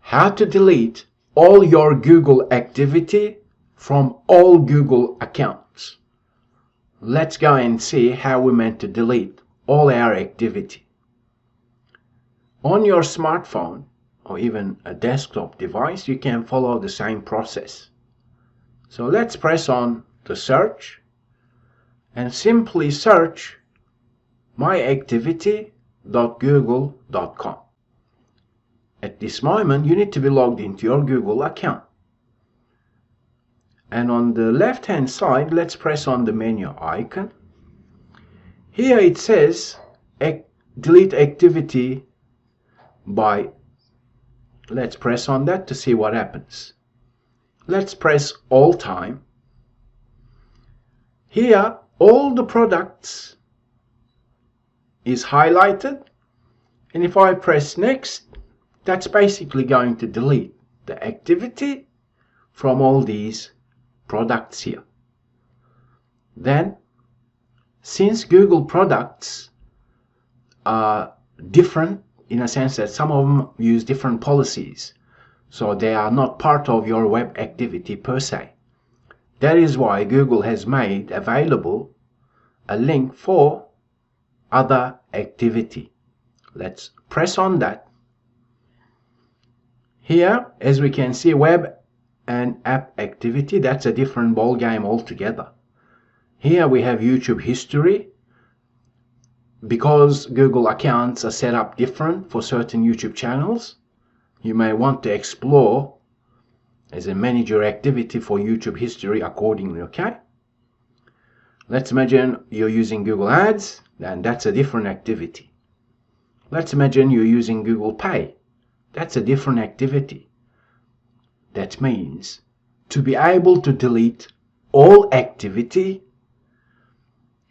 how to delete all your Google activity from all Google accounts. Let's go and see how we're meant to delete all our activity. On your smartphone or even a desktop device, you can follow the same process. So let's press on the search and simply search myactivity.google.com. At this moment, you need to be logged into your Google account. And on the left hand side, let's press on the menu icon. Here it says delete activity by, let's press on that to see what happens. Let's press all time. Here all the products is highlighted, and if I press next, that's basically going to delete the activity from all these products here. Then, since Google products are different in a sense that some of them use different policies, so they are not part of your web activity per se. That is why Google has made available a link for other activity. Let's press on that. Here, as we can see, web and app activity, that's a different ball game altogether. Here we have YouTube history. Because Google accounts are set up different for certain YouTube channels, you may want to explore as a manage your activity for YouTube history accordingly, okay? Let's imagine you're using Google Ads, and that's a different activity. Let's imagine you're using Google Pay. That's a different activity. That means to be able to delete all activity,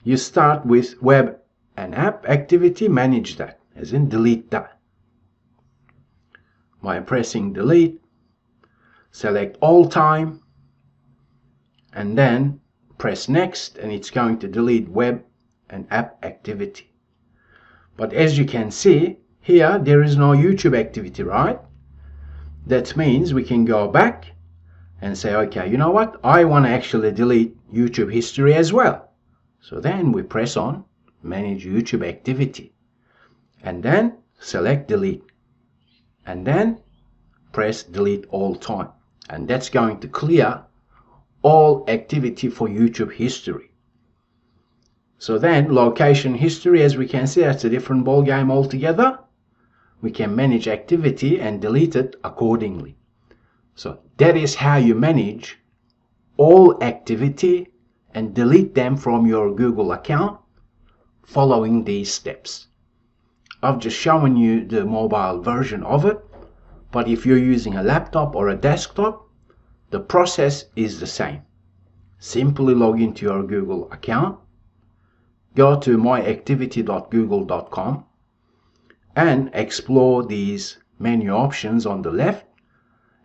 you start with web and app activity, manage that, as in delete that. By pressing delete, select all time, and then press next, and it's going to delete web and app activity. But as you can see, here there is no YouTube activity, right? That means we can go back and say, okay, you know what? I want to actually delete YouTube history as well. So then we press on manage YouTube activity and then select delete and then press delete all time, and that's going to clear all activity for YouTube history. So then location history, as we can see, that's a different ball game altogether. We can manage activity and delete it accordingly. So that is how you manage all activity and delete them from your Google account following these steps. I've just shown you the mobile version of it, but if you're using a laptop or a desktop, the process is the same. Simply log into your Google account, go to myactivity.google.com and explore these menu options on the left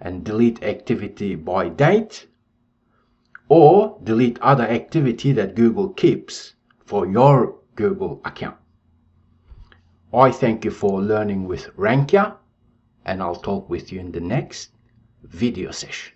and delete activity by date or delete other activity that Google keeps for your Google account. I thank you for learning with Rankia, and I'll talk with you in the next video session.